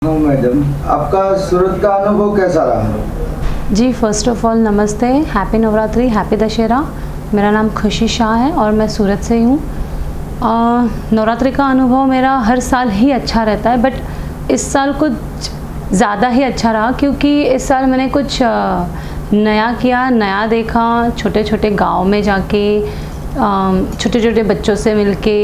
Madam, आपका सूरत का अनुभव कैसा रहा? जी, फर्स्ट ऑफ ऑल नमस्ते, हैप्पी नवरात्रि, हैप्पी दशहरा। मेरा नाम खुशी शाह है और मैं सूरत से ही हूँ। नवरात्रि का अनुभव मेरा हर साल ही अच्छा रहता है, बट इस साल कुछ ज़्यादा ही अच्छा रहा क्योंकि इस साल मैंने कुछ नया किया, नया देखा। छोटे छोटे गांव में जाके छोटे छोटे बच्चों से मिलके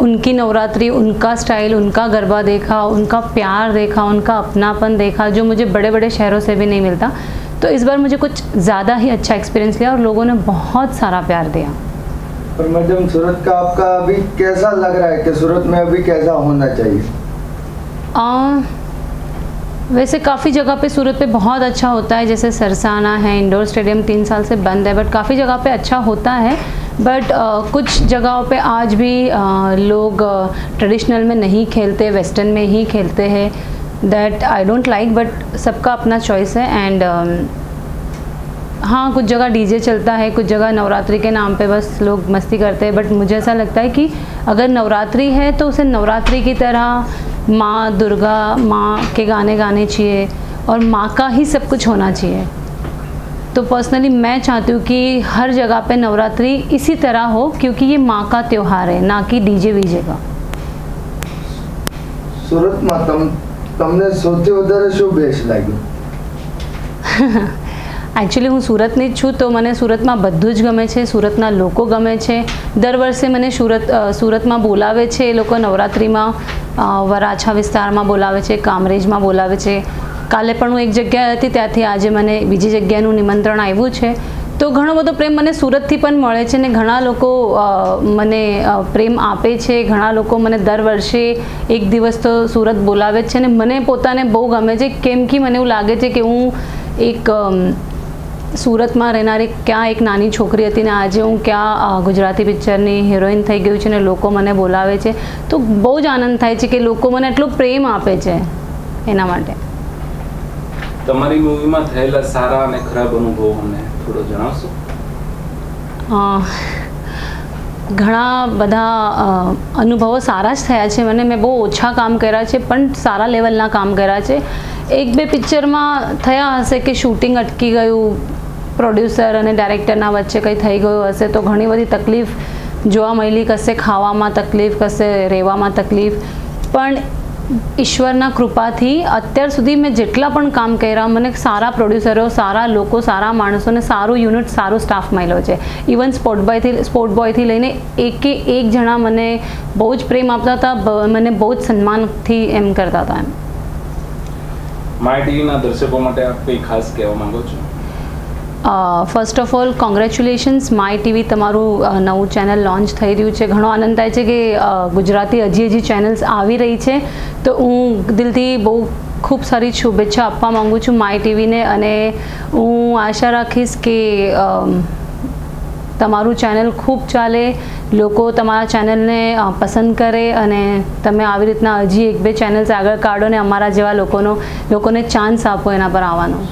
उनकी नवरात्रि, उनका स्टाइल, उनका गरबा देखा, उनका प्यार देखा, उनका अपनापन देखा, जो मुझे बड़े बड़े शहरों से भी नहीं मिलता। तो इस बार मुझे कुछ ज़्यादा ही अच्छा एक्सपीरियंस लिया और लोगों ने बहुत सारा प्यार दिया। पर मैडम, सूरत का आपका अभी कैसा लग रहा है कि सूरत में अभी कैसा होना चाहिए? वैसे काफ़ी जगह पे सूरत पे बहुत अच्छा होता है, जैसे सरसाना है, इंडोर स्टेडियम 3 साल से बंद है, बट काफ़ी जगह पे अच्छा होता है। बट कुछ जगहों पे आज भी लोग ट्रेडिशनल में नहीं खेलते, वेस्टर्न में ही खेलते हैं। That I don't like, but सबका अपना चॉइस है। एंड हाँ, कुछ जगह डीजे चलता है, कुछ जगह नवरात्रि के नाम पे बस लोग मस्ती करते हैं। बट मुझे ऐसा लगता है कि अगर नवरात्रि है तो उसे नवरात्रि की तरह माँ दुर्गा, माँ के गाने गाने चाहिए और माँ का ही सब कुछ होना चाहिए। तो पर्सनली मैं चाहती हूँ कि हर जगह पे नवरात्रि इसी तरह हो, क्योंकि ये माँ का त्यौहार है, ना कि डीजे वीजे का। सूरत में તમને સૌથી વધારે શું બેસ્ટ લાગ્યું? એકચ્યુઅલી હું સુરતની જ છું, તો મને સુરતમાં બધું જ ગમે છે, સુરતના લોકો ગમે છે। દર વર્ષે મને સુરતમાં બોલાવે છે એ લોકો નવરાત્રિમાં, વરાછા વિસ્તારમાં બોલાવે છે, કામરેજમાં બોલાવે છે। કાલે પણ હું એક જગ્યાએ હતી, ત્યાંથી આજે મને બીજી જગ્યાનું નિમંત્રણ આવ્યું છે। તો ઘણો બધો પ્રેમ મને સુરતથી પણ મળે છે ને ઘણા લોકો મને પ્રેમ આપે છે। ઘણા લોકો મને દર વર્ષે એક દિવસ તો સુરત બોલાવે છે ને મને પોતાને બહુ ગમે છે, કેમ કે મને એવું લાગે છે કે હું એક સુરતમાં રહેનારી ક્યાં એક નાની છોકરી હતી ને આજે હું ક્યાં ગુજરાતી પિક્ચરની હિરોઈન થઈ ગયું છે ને લોકો મને બોલાવે છે। તો બહુ જ આનંદ થાય છે કે લોકો મને એટલો પ્રેમ આપે છે એના માટે। તમારી મૂવીમાં થયેલા સારા અને ખરાબ અનુભવો અમને થોડો જણાવશો? ઘણા બધા અનુભવો સારા જ થયા છે મને। મેં બહુ ઓછા કામ કર્યા છે પણ સારા લેવલના કામ કર્યા છે। એક બે પિક્ચરમાં થયા હશે કે શૂટિંગ અટકી ગયું, પ્રોડ્યુસર અને ડાયરેક્ટરના વચ્ચે કંઈ થઈ ગયું હશે તો ઘણી બધી તકલીફ જોવા મળી, કશે ખાવામાં તકલીફ, કશે રહેવામાં તકલીફ। પણ ઈશ્વરના કૃપાથી અત્યાર સુધી મેં જેટલા પણ કામ કર્યા, મને સારા પ્રોડ્યુસરો, સારા લોકો, સારા માણસોને સારું યુનિટ, સારું સ્ટાફ મળ્યો છે। ઇવન સ્પોર્ટ બોયથી લઈને એકે એક જણા મને બહુ જ પ્રેમ આપતા હતા, મને બહુ જ સન્માનથી એમ કરતા હતા એમ। માય ટીવીના દર્શકો માટે આપ કંઈ ખાસ કહેવા માંગો છો? First of all congratulations, my TV તમારું નવું ચેનલ લોન્ચ થઈ રહ્યું છે। ઘણો આનંદ થાય છે કે ગુજરાતી હજી ચેનલ્સ આવી રહી છે, તો હું દિલથી બહુ ખૂબ સારી શુભેચ્છા આપવા માગું છું માય ટીવીને। અને હું આશા રાખીશ કે તમારું ચેનલ ખૂબ ચાલે, લોકો તમારા ચેનલને પસંદ કરે અને તમે આવી રીતના હજી એક બે ચેનલ્સ આગળ કાઢો ને અમારા જેવા લોકોને ચાન્સ આપો એના પર આવવાનો।